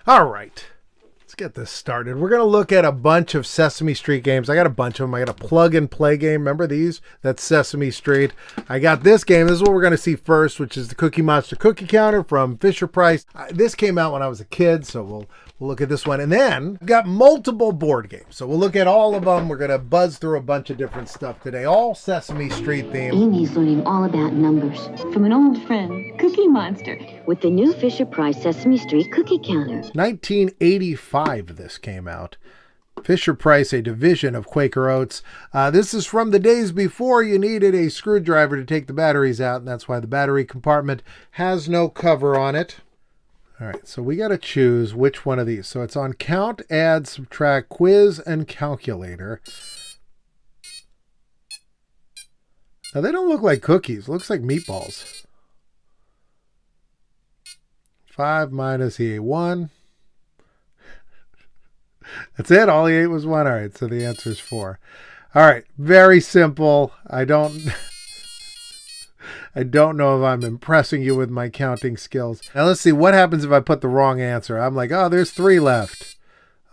All right. Let's get this started. We're going to look at a bunch of Sesame Street games. I got a bunch of them. I got a plug and play game. Remember these? That's Sesame Street. I got this game. This is what we're going to see first, which is the Cookie Monster Cookie Counter from Fisher-Price. This came out when I was a kid, so we'll look at this one. And then I've got multiple board games. So we'll look at all of them. We're going to buzz through a bunch of different stuff today. All Sesame Street themed. Amy's learning all about numbers from an old friend, Cookie Monster, with the new Fisher-Price Sesame Street Cookie Counter. 1985 this came out. Fisher-Price, a division of Quaker Oats. This is from the days before you needed a screwdriver to take the batteries out, and that's why the battery compartment has no cover on it. All right, so we got to choose which one of these. So it's on count, add, subtract, quiz, and calculator. Now they don't look like cookies. It looks like meatballs. 5 minus he ate 1. That's it. All he ate was 1. All right, so the answer is 4. All right, very simple. I don't know if I'm impressing you with my counting skills. Now let's see what happens if I put the wrong answer. I'm like, oh, there's 3 left.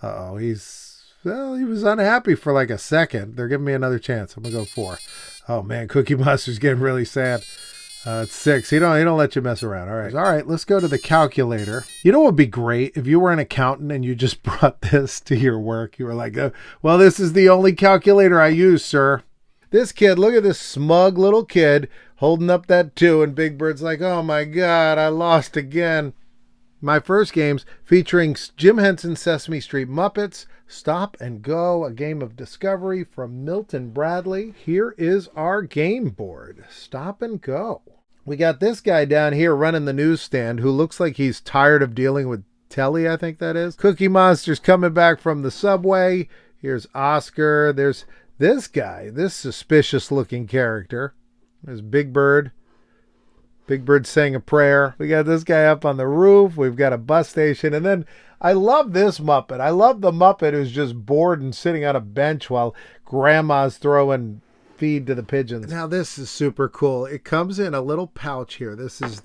Uh-oh, he was unhappy for like a second. They're giving me another chance. I'm gonna go 4. Oh man, Cookie Monster's getting really sad. It's 6. He don't let you mess around. All right, let's go to the calculator. You know what would be great if you were an accountant and you just brought this to your work. You were like, well, this is the only calculator I use, sir. This kid, look at this smug little kid holding up that 2, and Big Bird's like, oh my God, I lost again. My first games featuring Jim Henson's Sesame Street Muppets, Stop and Go, a game of discovery from Milton Bradley. Here is our game board. Stop and Go. We got this guy down here running the newsstand who looks like he's tired of dealing with Telly, I think that is. Cookie Monster's coming back from the subway. Here's Oscar. There's this guy, this suspicious looking character. There's Big Bird. Big Bird saying a prayer. We got this guy up on the roof. We've got a bus station. And then I love this Muppet. I love the Muppet who's just bored and sitting on a bench while Grandma's throwing feed to the pigeons. Now this is super cool. It comes in a little pouch here. This is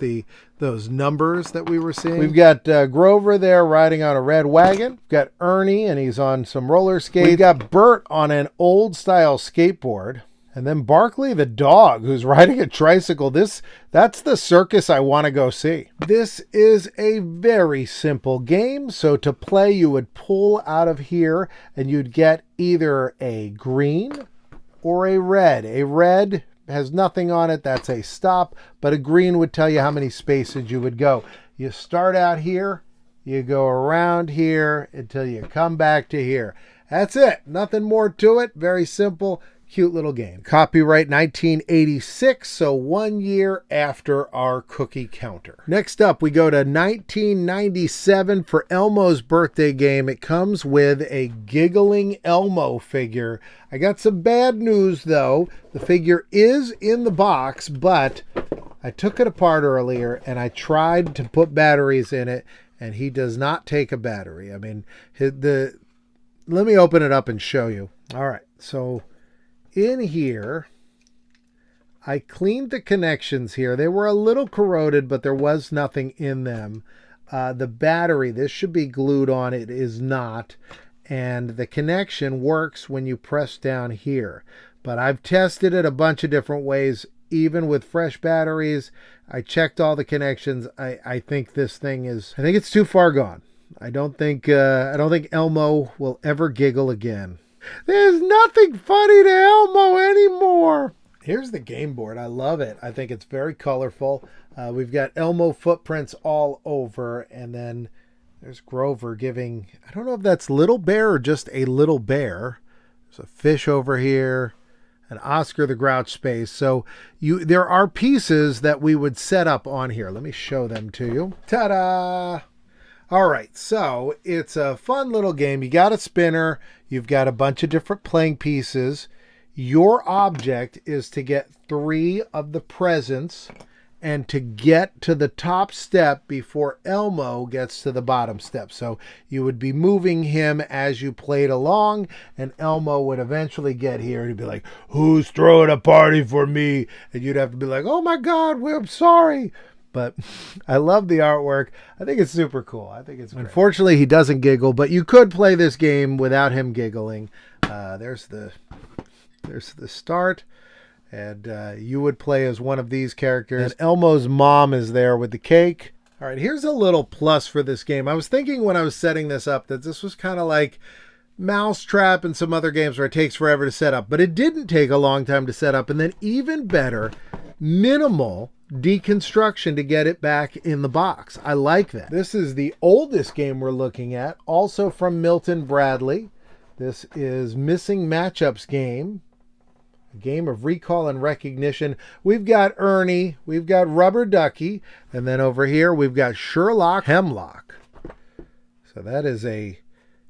those numbers that we were seeing. We've got Grover there riding on a red wagon. We've got Ernie and he's on some roller skates. We've got Bert on an old style skateboard. And then Barkley the dog who's riding a tricycle. That's the circus I want to go see. This is a very simple game. So to play, you would pull out of here and you'd get either a green or a red. A red has nothing on it. That's a stop. But a green would tell you how many spaces you would go. You start out here. You go around here until you come back to here. That's it. Nothing more to it. Very simple. Cute little game. Copyright 1986, so 1 year after our cookie counter. Next up, we go to 1997 for Elmo's birthday game. It comes with a giggling Elmo figure. I got some bad news, though. The figure is in the box, but I took it apart earlier, and I tried to put batteries in it, and he does not take a battery. I mean, let me open it up and show you. All right, so in here, I cleaned the connections here. They were a little corroded, but there was nothing in them. The battery, this should be glued on. It is not. And the connection works when you press down here. But I've tested it a bunch of different ways, even with fresh batteries. I checked all the connections. I think this thing is, I think it's too far gone. I don't think Elmo will ever giggle again. There's nothing funny to Elmo anymore. Here's the game board. I love it. I think it's very colorful. We've got Elmo footprints all over. And then there's Grover giving, I don't know if that's Little Bear or just a little bear. There's a fish over here. And Oscar the Grouch space. So there are pieces that we would set up on here. Let me show them to you. Ta-da! All right, so it's a fun little game. You got a spinner. You've got a bunch of different playing pieces. Your object is to get 3 of the presents and to get to the top step before Elmo gets to the bottom step. So you would be moving him as you played along, and Elmo would eventually get here and he'd be like, who's throwing a party for me? And you'd have to be like, oh my God, I'm sorry. But I love the artwork. I think it's super cool. I think it's great. Unfortunately, he doesn't giggle, but you could play this game without him giggling. There's the start. And you would play as one of these characters. And Elmo's mom is there with the cake. All right, here's a little plus for this game. I was thinking when I was setting this up that this was kind of like Mousetrap and some other games where it takes forever to set up. But it didn't take a long time to set up. And then even better, minimal deconstruction to get it back in the box. I like that. This is the oldest game we're looking at, also from Milton Bradley. This is Missing Matchups game. A game of recall and recognition. We've got Ernie, we've got Rubber Ducky, and then over here we've got Sherlock Hemlock. So that is a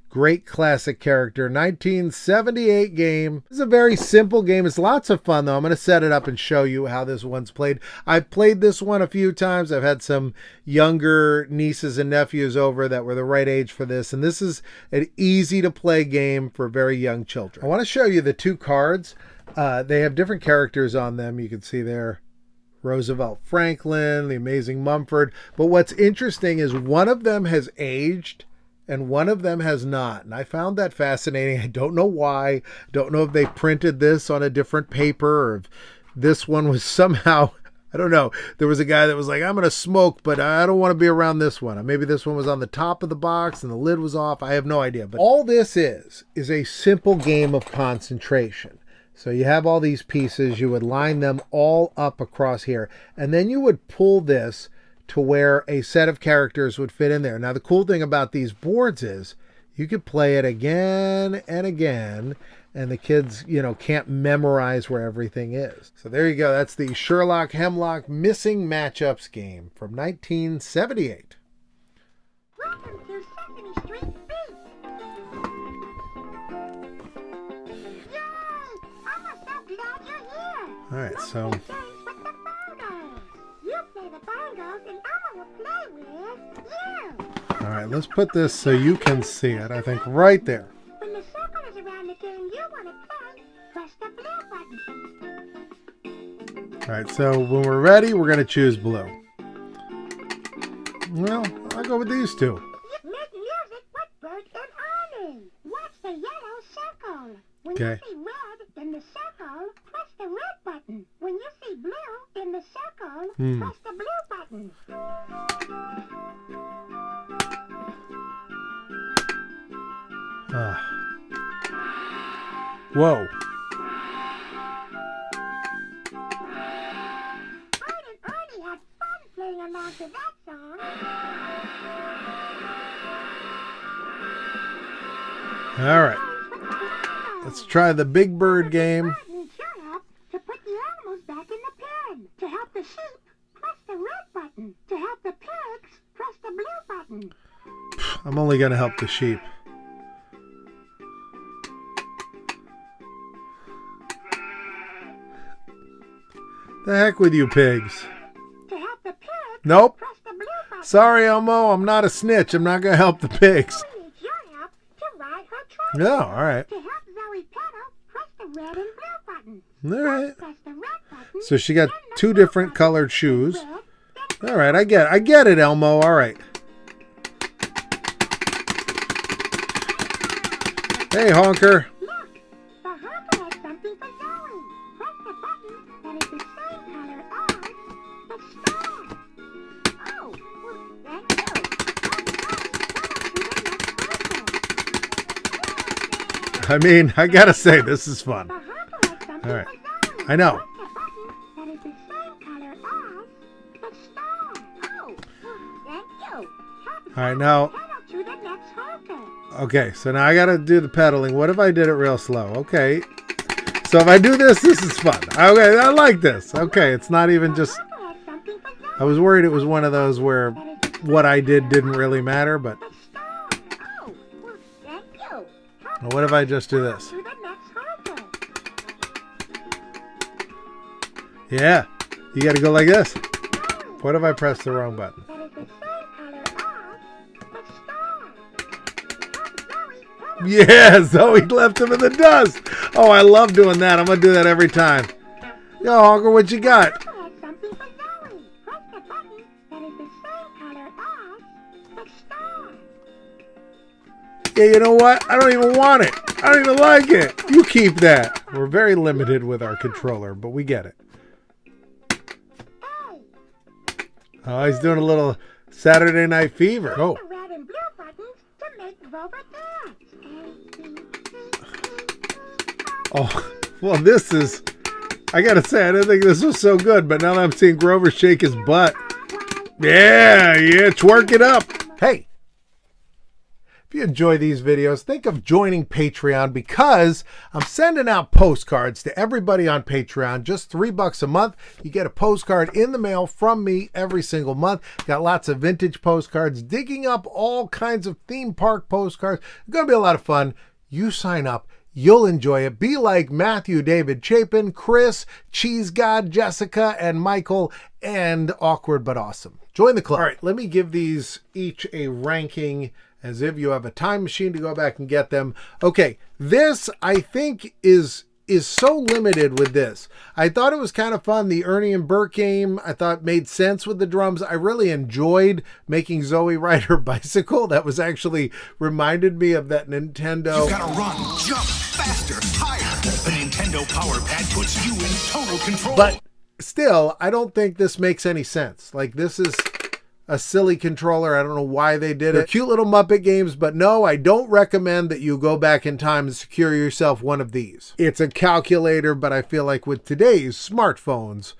great classic character. 1978 game. This is a very simple game. It's lots of fun though. I'm going to set it up and show you how this one's played. I've played this one a few times. I've had some younger nieces and nephews over that were the right age for this. And this is an easy to play game for very young children. I want to show you the two cards. They have different characters on them. You can see there Roosevelt Franklin, the Amazing Mumford. But what's interesting is one of them has aged and one of them has not. And I found that fascinating. I don't know why. Don't know if they printed this on a different paper or if this one was somehow, I don't know. There was a guy that was like, I'm going to smoke, but I don't want to be around this one. Maybe this one was on the top of the box and the lid was off. I have no idea. But all this is a simple game of concentration. So you have all these pieces, you would line them all up across here, and then you would pull this to where a set of characters would fit in there. Now, the cool thing about these boards is you could play it again and again, and the kids, can't memorize where everything is. So there you go. That's the Sherlock Hemlock Missing Matchups game from 1978. Welcome to Sesame Street Beat. All right, so all right, let's put this so you can see it. I think right there. When the circle is around the game you want to play, press the blue button. All right, so when we're ready, we're going to choose blue. Well, I'll go with these two. Make music with Bert and Ernie. Watch the yellow circle. When Okay. you see red in the circle, press the red button. When you see blue in the circle, press the blue button. Whoa. Bert and Ernie had fun playing along to that song. All right. Let's try the Big Bird game. To put the animals back in the pen. To help the sheep, press the red button. To help the pigs, press the blue button. I'm only going to help the sheep. The heck with you pigs. To help the pigs, Nope. press the blue button. Sorry, Elmo. I'm not a snitch. I'm not going to help the pigs. Zoe needs your help to ride her truck. No, all right. To help Zoe pedal, press the red and blue button. All right. Press the red button. So she got then the two blue different button. colored shoes. Red, then All right, I get it, Elmo. All right. Hey, honker. look, the honker has something for Zoe. Press the button that is the same color as the star. Oh, well, thank you. I mean, I got to say, this is fun. The honker has something All right. for Zoe. I know. Press the button that is the same color as the star. Oh, well, thank you. All right, now, Pedal to the next honker. okay, so now I got to do the pedaling. What if I did it real slow? Okay. So if I do this, this is fun. Okay, I like this. Okay, it's not even just... Honker has something for Zoe. I was worried it was one of those where what I did didn't really matter, but The star. Oh, well, thank you. well, what if I just do this? To the next honker. Yeah, you got to go like this. What if I press the wrong button? That is the same color as the star. Help Zoe pedal. Yeah, Zoe left him in the dust. Oh, I love doing that. I'm going to do that every time. Yo, honker, what you got? Honker has something for Zoe. Press the button Yeah, you know what? I don't even want it. I don't even like it. You keep that. We're very limited with our controller, but we get it. Oh, he's doing a little Saturday Night Fever. Oh. The red and blue buttons to make Grover dance. Oh, well, this is... I gotta say, I didn't think this was so good, but now that I'm seeing Grover shake his butt. Yeah, twerk it up. Hey. If you enjoy these videos, think of joining Patreon because I'm sending out postcards to everybody on Patreon. Just $3 a month. You get a postcard in the mail from me every single month. Got lots of vintage postcards, digging up all kinds of theme park postcards. It's going to be a lot of fun. You sign up. You'll enjoy it. Be like Matthew, David, Chapin, Chris, Cheese God, Jessica, and Michael, and Awkward But Awesome. Join the club. All right, let me give these each a ranking as if you have a time machine to go back and get them. Okay, this I think is so limited with this. I thought it was kind of fun. The Ernie and Bert game I thought made sense with the drums. I really enjoyed making Zoe ride her bicycle. That was actually reminded me of that Nintendo. You gotta run, jump, faster, higher. The Nintendo Power Pad puts you in total control. But still, I don't think this makes any sense. Like, this is a silly controller. I don't know why they did it. They're cute little Muppet games, but no, I don't recommend that you go back in time and secure yourself one of these. It's a calculator, but I feel like with today's smartphones,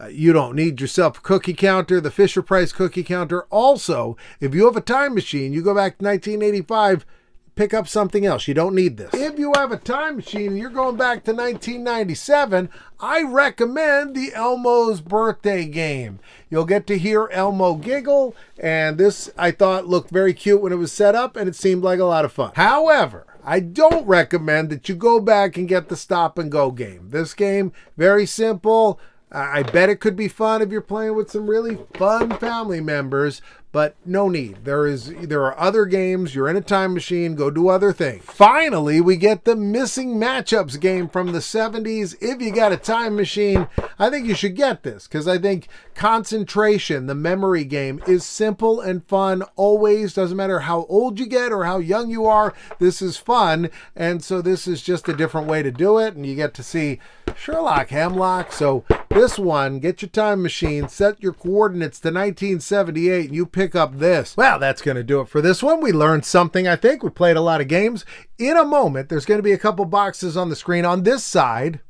you don't need yourself a cookie counter, the Fisher-Price cookie counter. Also, if you have a time machine, you go back to 1985, pick up something else. You don't need this. If you have a time machine and you're going back to 1997, I recommend the Elmo's birthday game. You'll get to hear Elmo giggle, and this I thought looked very cute when it was set up, and it seemed like a lot of fun. However, I don't recommend that you go back and get the stop and go game. This game, very simple. I bet it could be fun if you're playing with some really fun family members, but no need. There are other games. You're in a time machine. Go do other things. Finally, we get the Missing Matchups game from the 70s. If you got a time machine, I think you should get this because I think Concentration, the memory game, is simple and fun always. Doesn't matter how old you get or how young you are. This is fun, and so this is just a different way to do it, and you get to see Sherlock Hemlock. So this one, get your time machine, set your coordinates to 1978, and you pick up this. Well, that's going to do it for this one. We learned something, I think. We played a lot of games. In a moment, there's going to be a couple boxes on the screen. On this side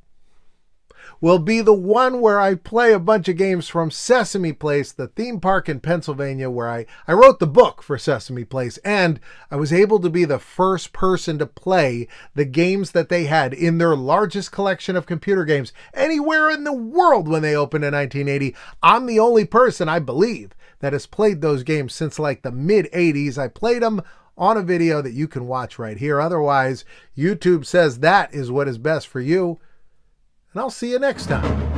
will be the one where I play a bunch of games from Sesame Place, the theme park in Pennsylvania, where I wrote the book for Sesame Place, and I was able to be the first person to play the games that they had in their largest collection of computer games anywhere in the world when they opened in 1980. I'm the only person, I believe, that has played those games since like the mid-80s. I played them on a video that you can watch right here. Otherwise, YouTube says that is what is best for you. And I'll see you next time.